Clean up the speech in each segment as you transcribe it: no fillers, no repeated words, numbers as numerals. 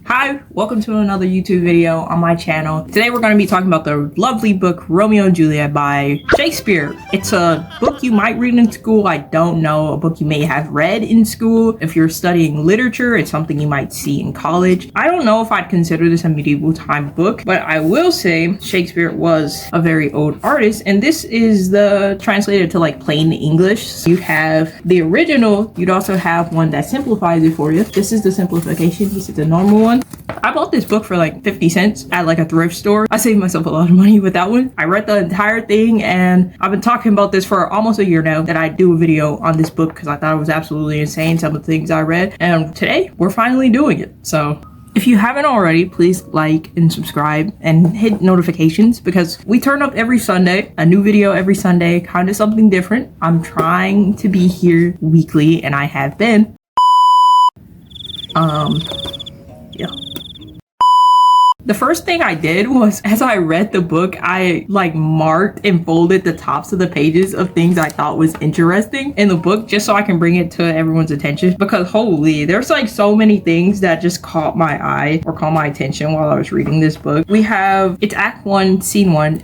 Hi, welcome to another YouTube video on my channel. Today we're going to be talking about the lovely book Romeo and Juliet by Shakespeare. It's a book you might read in school, I don't know, a book you may have read in school. If you're studying literature, it's something you might see in college. I don't know if I'd consider this a medieval time book, but I will say Shakespeare was a very old artist, and this is the translated to like plain English. So you have the original, you'd also have one that simplifies it for you. This is the simplification, this is the normal one. I bought this book for like 50 cents at like a thrift store. I saved myself a lot of money with that one. I read the entire thing, and I've been talking about this for almost a year now, that I do a video on this book because I thought it was absolutely insane, some of the things I read, and today we're finally doing it. So if you haven't already, please like and subscribe and hit notifications, because we turn up every Sunday, a new video every Sunday, kind of something different. I'm trying to be here weekly, and I have been. Yeah. The first thing I did was, as I read the book, I like marked and folded the tops of the pages of things I thought was interesting in the book, just so I can bring it to everyone's attention, because holy, there's like so many things that just caught my eye or caught my attention while I was reading this book. We have, it's Act 1, Scene 1.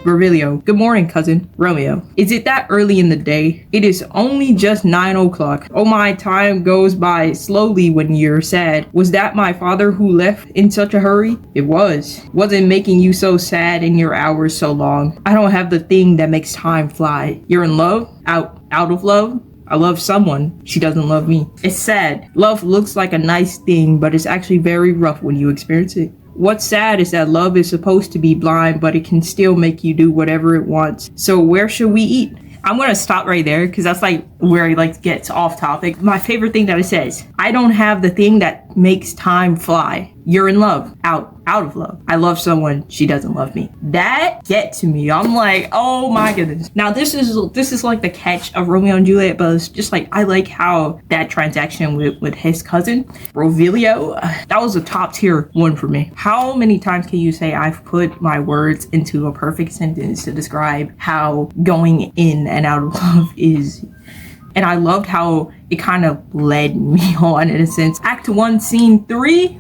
Revelio. Good morning, cousin. Romeo. Is it that early in the day? It is only just 9 o'clock. Oh, my time goes by slowly when you're sad. Was that my father who left in such a hurry? It was. Wasn't making you so sad and your hours so long. I don't have the thing that makes time fly. You're in love? Out of love? I love someone. She doesn't love me. It's sad. Love looks like a nice thing, but it's actually very rough when you experience it. What's sad is that love is supposed to be blind, but it can still make you do whatever it wants. So where should we eat? I'm gonna stop right there, because that's like where it like gets off topic. My favorite thing that it says, I don't have the thing that makes time fly. You're in love. Out of love. I love someone. She doesn't love me. That gets to me. I'm like, oh my goodness. Now this is like the catch of Romeo and Juliet, but it's just like, I like how that transaction with his cousin, Revelio, that was a top tier one for me. How many times can you say I've put my words into a perfect sentence to describe how going in and out of love is? And I loved how it kind of led me on in a sense. Act 1, Scene 3.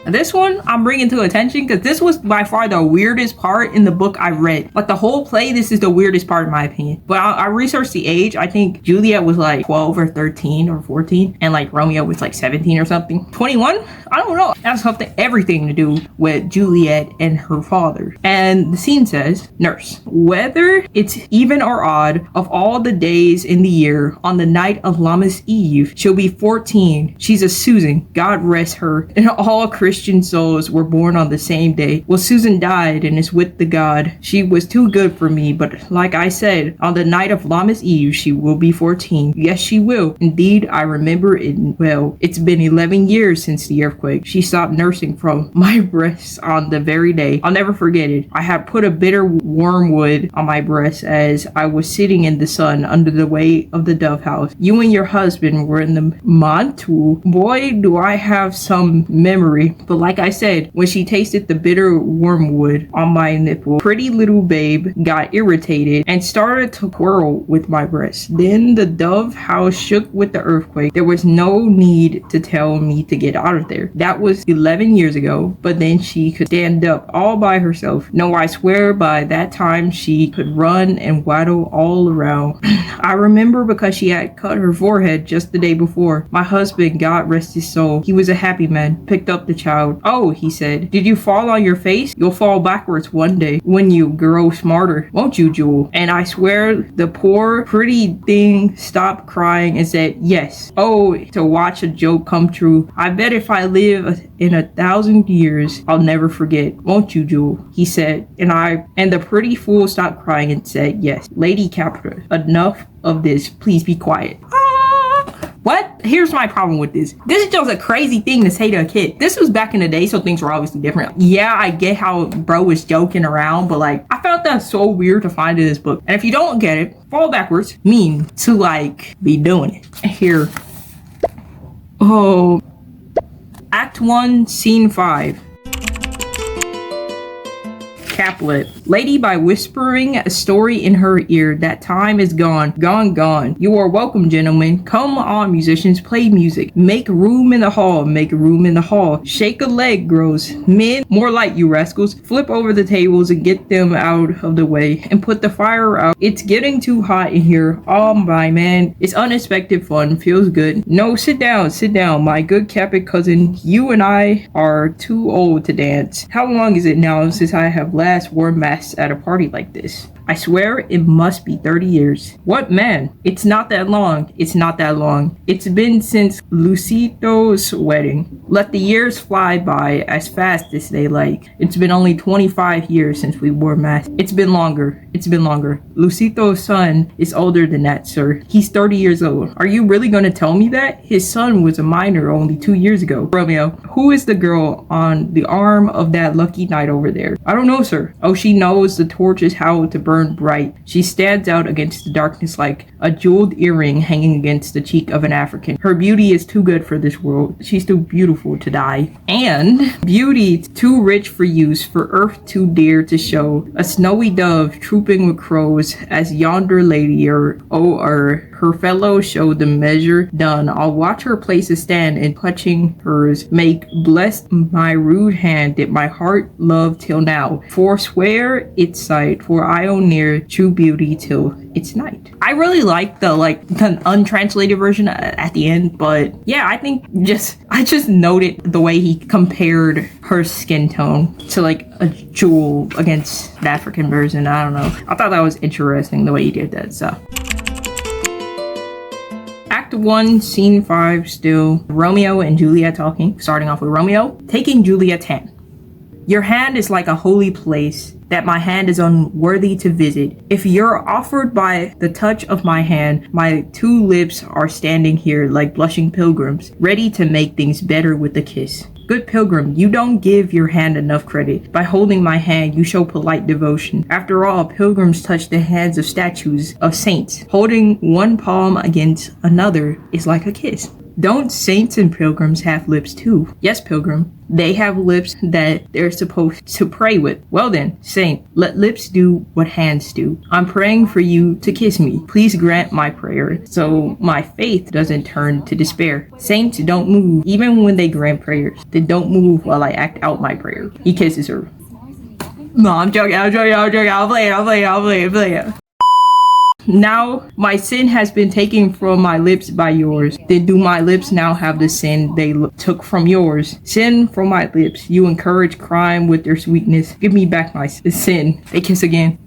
This one I'm bringing to attention because this was by far the weirdest part in the book I read. Like the whole play, this is the weirdest part in my opinion. But I researched the age. I think Juliet was like 12 or 13 or 14, and like Romeo was like 17 or something. 21? I don't know. That's everything to do with Juliet and her father. And the scene says, nurse, whether it's even or odd, of all the days in the year, on the night of Lammas Eve, she'll be 14. She's a Susan, God rest her, and all Christian souls were born on the same day. Well, Susan died and is with the God. She was too good for me, but like I said, on the night of Lammas Eve, she will be 14. Yes, she will. Indeed, I remember it well. It's been 11 years since the earthquake. She stopped nursing from my breast on the very day. I'll never forget it. I had put a bitter wormwood on my breast as I was sitting in the sun under the weight of the dove house. You and your husband were in the mantua. Boy, do I have some memory. But like I said, when she tasted the bitter wormwood on my nipple, pretty little babe got irritated and started to quarrel with my breast. Then the dove house shook with the earthquake. There was no need to tell me to get out of there. That was 11 years ago, but then she could stand up all by herself. No, I swear by that time she could run and waddle all around. I remember because she had cut her forehead just the day before. My husband, God rest his soul, he was a happy man, picked up the child. Oh, he said, did you fall on your face? You'll fall backwards one day when you grow smarter, won't you, Jewel? And I swear the poor pretty thing stopped crying and said, yes. Oh, to watch a joke come true. I bet if I live in 1,000 years, I'll never forget. Won't you, Jewel? He said, and the pretty fool stopped crying and said, yes. Lady Capra, enough of this. Please be quiet. What? Here's my problem with this. This is just a crazy thing to say to a kid. This was back in the day, so things were obviously different. Yeah, I get how bro was joking around, but like, I felt that so weird to find in this book. And if you don't get it, fall backwards mean to like be doing it. Here. Oh. Act 1, Scene 5. Caplet. Lady, by whispering a story in her ear, that time is gone, gone, gone. You are welcome, gentlemen. Come on, musicians, play music. Make room in the hall, make room in the hall. Shake a leg, grows. Men, more light, you rascals. Flip over the tables and get them out of the way and put the fire out. It's getting too hot in here. Oh my man, it's unexpected fun, feels good. No, sit down, my good Capet cousin. You and I are too old to dance. How long is it now since I have last worn masks at a party like this? I swear it must be 30 years. What man? It's not that long. It's not that long. It's been since Lucito's wedding. Let the years fly by as fast as they like. It's been only 25 years since we wore masks. It's been longer. It's been longer. Lucito's son is older than that, sir. He's 30 years old. Are you really gonna tell me that? His son was a minor only 2 years ago. Romeo, who is the girl on the arm of that lucky knight over there? I don't know, sir. Oh, she knows the torch is how to burn bright. She stands out against the darkness like a jeweled earring hanging against the cheek of an African. Her beauty is too good for this world. She's too beautiful to die. And beauty too rich for use, for earth too dear to show. A snowy dove trooping with crows, as yonder lady her fellows show the measure done. I'll watch her places stand and clutching hers make blessed my rude hand that my heart loved till now. Forswear its sight, for I own near true beauty till it's night. I really like the untranslated version at the end, but yeah, I just noted the way he compared her skin tone to like a jewel against the African version. I don't know. I thought that was interesting the way he did that. So Act 1, Scene 5 still. Romeo and Juliet talking. Starting off with Romeo taking Juliet's hand. Your hand is like a holy place that my hand is unworthy to visit. If you're offered by the touch of my hand, my two lips are standing here like blushing pilgrims, ready to make things better with a kiss. Good pilgrim, you don't give your hand enough credit. By holding my hand, you show polite devotion. After all, pilgrims touch the hands of statues of saints. Holding one palm against another is like a kiss. Don't saints and pilgrims have lips too? Yes, pilgrim. They have lips that they're supposed to pray with. Well then, saint, let lips do what hands do. I'm praying for you to kiss me. Please grant my prayer so my faith doesn't turn to despair. Saints don't move even when they grant prayers. They don't move while I act out my prayer. He kisses her. No, I'm joking. I'll play it. Now my sin has been taken from my lips by yours. Then do my lips now have the sin they took from yours? Sin from my lips. You encourage crime with their sweetness. Give me back my sin. They kiss again.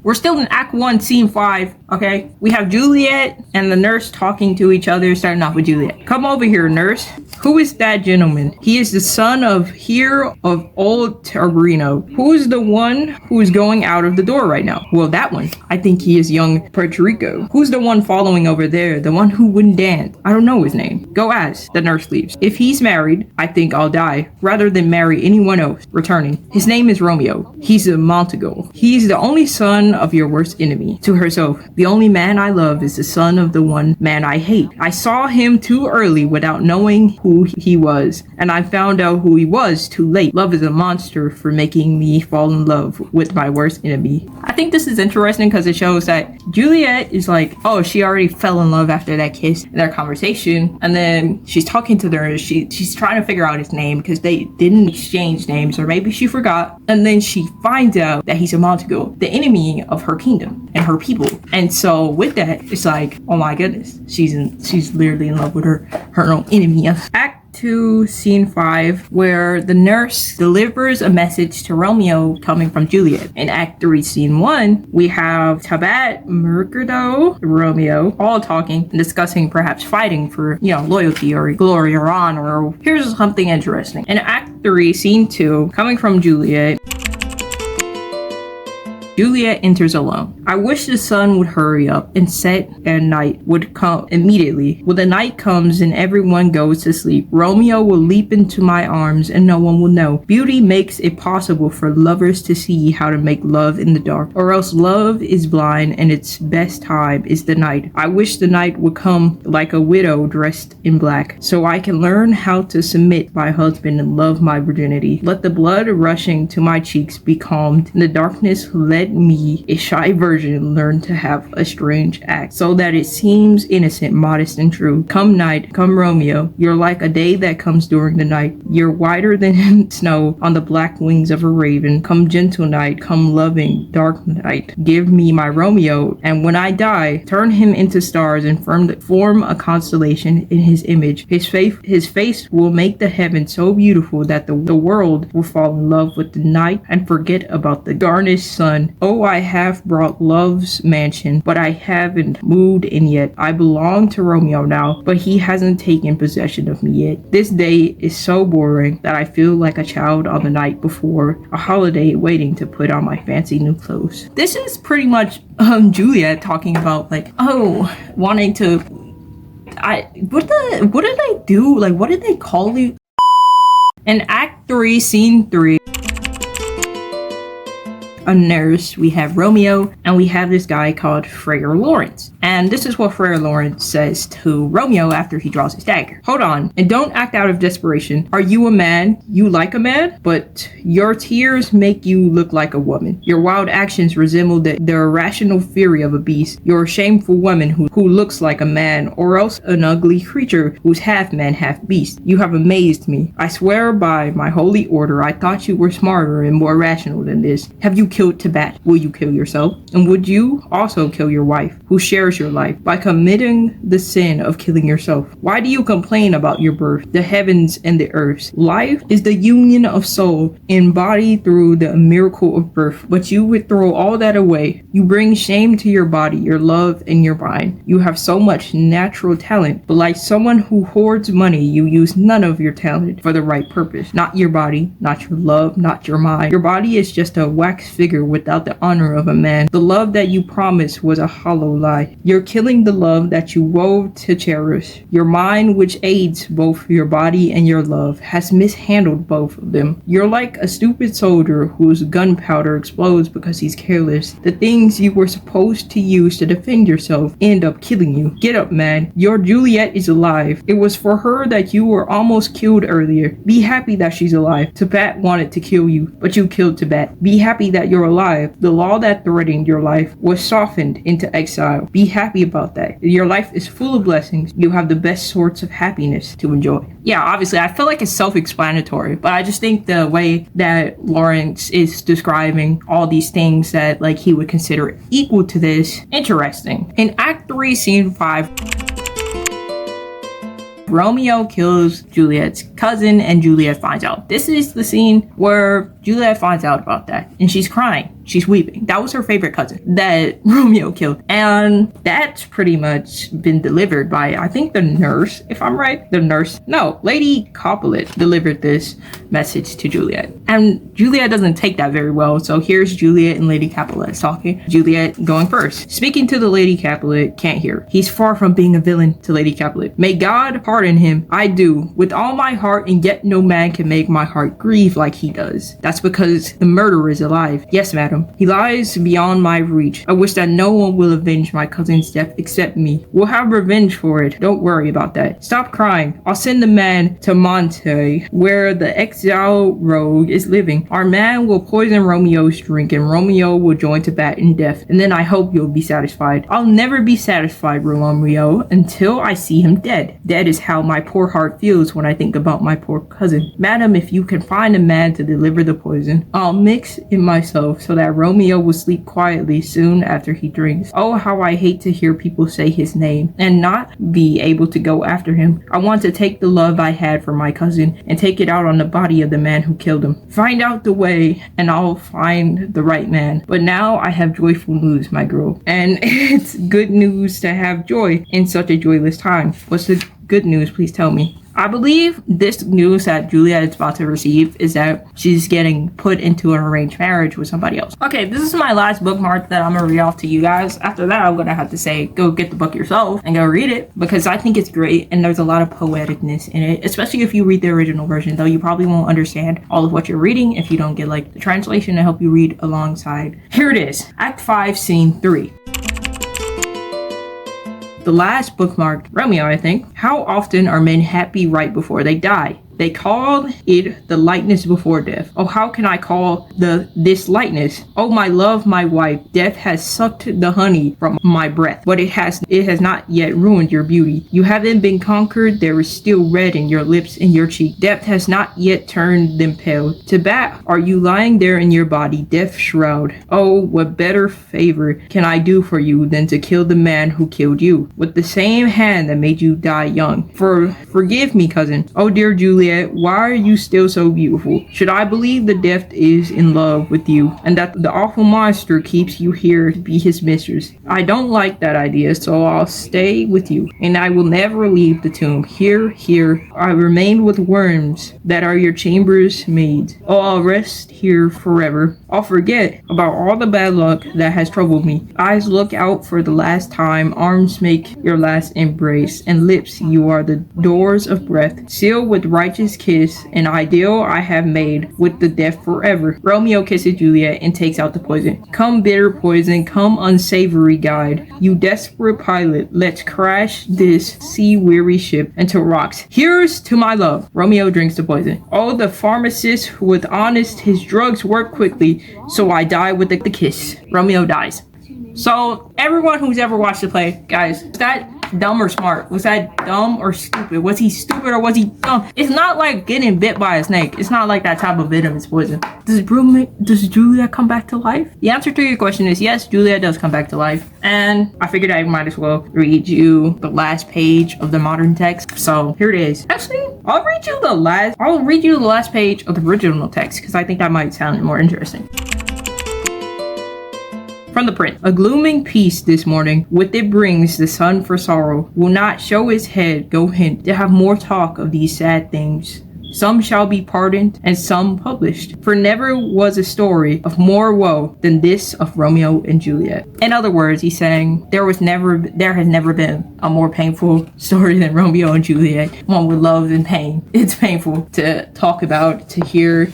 We're still in Act 1, Scene 5, okay? We have Juliet and the nurse talking to each other, starting off with Juliet. Come over here, nurse. Who is that gentleman? He is the son of old Tabrino. Who is the one who is going out of the door right now? Well, that one. I think he is young Puerto Rico. Who's the one following over there? The one who wouldn't dance. I don't know his name. Go ask. The nurse leaves. If he's married, I think I'll die rather than marry anyone else. Returning. His name is Romeo. He's a Montague. He's the only son of your worst enemy. To herself, the only man I love is the son of the one man I hate. I saw him too early without knowing who he was, and I found out who he was too late. Love is a monster for making me fall in love with my worst enemy. I think this is interesting because it shows that Juliet is like, oh, she already fell in love after that kiss and their conversation, and then she's talking to her. She's trying to figure out his name because they didn't exchange names, or maybe she forgot, and then she finds out that he's a Montague, the enemy of her kingdom and her people. And so with that, it's like, oh my goodness, she's literally in love with her own enemy. Act 2, Scene 5, where the nurse delivers a message to Romeo coming from Juliet. In Act 3, Scene 1, we have Tabat, Mercado, Romeo, all talking and discussing perhaps fighting for, loyalty or glory or honor. Here's something interesting. In Act 3, Scene 2, coming from Juliet, Juliet enters alone. I wish the sun would hurry up and set and night would come immediately. When the night comes and everyone goes to sleep, Romeo will leap into my arms and no one will know. Beauty makes it possible for lovers to see how to make love in the dark, or else love is blind and its best time is the night. I wish the night would come like a widow dressed in black, so I can learn how to submit my husband and love my virginity. Let the blood rushing to my cheeks be calmed. In the darkness, let me, a shy virgin, learn to have a strange act, so that it seems innocent, modest, and true. Come night, come Romeo, you're like a day that comes during the night. You're whiter than snow on the black wings of a raven. Come gentle night, come loving, dark night. Give me my Romeo, and when I die, turn him into stars and form a constellation in his image. His face will make the heaven so beautiful that the world will fall in love with the night and forget about the garnished sun. Oh, I have brought love's mansion, but I haven't moved in yet. I belong to Romeo now, but he hasn't taken possession of me yet. This day is so boring that I feel like a child on the night before a holiday waiting to put on my fancy new clothes. This is pretty much Juliet talking about like, oh, wanting to what did they do? Like, what did they call it? In Act 3, Scene 3, a nurse, we have Romeo, and we have this guy called Friar Lawrence. And this is what Friar Lawrence says to Romeo after he draws his dagger. Hold on, and don't act out of desperation. Are you a man? You like a man? But your tears make you look like a woman. Your wild actions resemble the irrational fury of a beast. You're a shameful woman who looks like a man, or else an ugly creature who's half man, half beast. You have amazed me. I swear by my holy order, I thought you were smarter and more rational than this. Have you killed Tibet? Will you kill yourself? And would you also kill your wife, who shares your life, by committing the sin of killing yourself? Why do you complain about your birth, the heavens and the earth? Life is the union of soul embodied through the miracle of birth, but you would throw all that away. You bring shame to your body, your love, and your mind. You have so much natural talent, but like someone who hoards money, you use none of your talent for the right purpose. Not your body, not your love, not your mind. Your body is just a wax figure without the honor of a man. The love that you promised was a hollow lie. You're killing the love that you wove to cherish. Your mind, which aids both your body and your love, has mishandled both of them. You're like a stupid soldier whose gunpowder explodes because he's careless. The things you were supposed to use to defend yourself end up killing you. Get up, man. Your Juliet is alive. It was for her that you were almost killed earlier. Be happy that she's alive. Tibet wanted to kill you, but you killed Tibet. Be happy that you're alive. The law that threatened your life was softened into exile. Be happy about that. Your life is full of blessings. You have the best sorts of happiness to enjoy. Yeah, obviously, I feel like it's self-explanatory, but I just think the way that Lawrence is describing all these things that like he would consider equal to this, interesting. In Act 3, Scene 5, Romeo kills Juliet's cousin and Juliet finds out. This is the scene where Juliet finds out about that and she's crying. She's weeping. That was her favorite cousin that Romeo killed. And that's pretty much been delivered by, I think, the nurse, if I'm right. The nurse. No, Lady Capulet delivered this message to Juliet. And Juliet doesn't take that very well. So here's Juliet and Lady Capulet talking. Juliet going first. Speaking to the Lady Capulet, can't hear. He's far from being a villain to Lady Capulet. May God pardon him. I do. With all my heart, and yet no man can make my heart grieve like he does. That's because the murderer is alive. Yes, madam. He lies beyond my reach. I wish that no one will avenge my cousin's death except me. We'll have revenge for it. Don't worry about that. Stop crying. I'll send the man to Monte, where the exile rogue is living. Our man will poison Romeo's drink, and Romeo will join Tibet in death. And then I hope you'll be satisfied. I'll never be satisfied, Romeo, until I see him dead. Dead is how my poor heart feels when I think about my poor cousin. Madam, if you can find a man to deliver the poison, I'll mix it myself so that Romeo will sleep quietly soon after he drinks. Oh, how I hate to hear people say his name and not be able to go after him. I want to take the love I had for my cousin and take it out on the body of the man who killed him. Find out the way and I'll find the right man. But now I have joyful news, my girl. And it's good news to have joy in such a joyless time. What's the good news, please tell me. I believe this news that Juliet is about to receive is that she's getting put into an arranged marriage with somebody else. Okay, this is my last bookmark that I'm gonna read off to you guys. After that, I'm gonna have to say, go get the book yourself and go read it, because I think it's great and there's a lot of poeticness in it, especially if you read the original version, though you probably won't understand all of what you're reading if you don't get like the translation to help you read alongside. Here it is, Act 5, Scene 3. The last bookmarked Romeo, I think. How often are men happy right before they die? They called it the lightness before death. Oh, how can I call this lightness? Oh, my love, my wife, death has sucked the honey from my breath, but it has not yet ruined your beauty. You haven't been conquered. There is still red in your lips and your cheek. Death has not yet turned them pale. To bat are you lying there in your body, death shroud. Oh, what better favor can I do for you than to kill the man who killed you with the same hand that made you die young? Forgive me, cousin. Oh, dear Juliet, why are you still so beautiful? Should I believe the death is in love with you and that the awful monster keeps you here to be his mistress? I don't like that idea, so I'll stay with you and I will never leave the tomb. Here, I remain with worms that are your chamber's maids. Oh, I'll rest here forever. I'll forget about all the bad luck that has troubled me. Eyes look out for the last time, arms make your last embrace, and lips, you are the doors of breath, sealed with righteous kiss, an ideal I have made with the death forever. Romeo kisses Juliet and takes out the poison. Come bitter poison, come unsavory guide. You desperate pilot, let's crash this sea-weary ship into rocks. Here's to my love. Romeo drinks the poison. Oh, the pharmacist with honest, his drugs work quickly, so I die with the kiss. Romeo dies. So everyone who's ever watched the play, guys, is that dumb or smart? Was that dumb or stupid? Was he stupid or was he dumb? It's not like getting bit by a snake. It's not like that type of venomous poison. Does Juliet come back to life? The answer to your question is yes, Juliet does come back to life. And I figured I might as well read you the last page of the modern text. So here it is. Actually, I'll read you the last page of the original text because I think that might sound more interesting. From the print. A glooming peace this morning, with it brings the sun for sorrow, will not show his head, go hint, to have more talk of these sad things. Some shall be pardoned, and some published. For never was a story of more woe than this of Romeo and Juliet. In other words, he's saying there has never been a more painful story than Romeo and Juliet. One with love and pain. It's painful to talk about, to hear.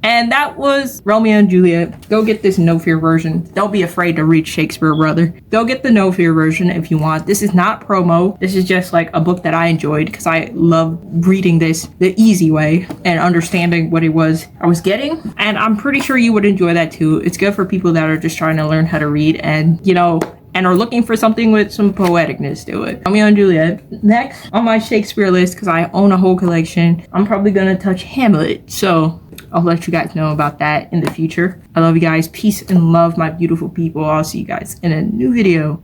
And that was Romeo and Juliet. Go get this No Fear version. Don't be afraid to read Shakespeare, brother. Go get the No Fear version if you want. This is not promo. This is just like a book that I enjoyed because I love reading this the easy way and understanding what it was I was getting. And I'm pretty sure you would enjoy that too. It's good for people that are just trying to learn how to read and, you know, and are looking for something with some poeticness to it. Romeo and Juliet. Next on my Shakespeare list, because I own a whole collection, I'm probably gonna touch Hamlet. So I'll let you guys know about that in the future. I love you guys. Peace and love, my beautiful people. I'll see you guys in a new video.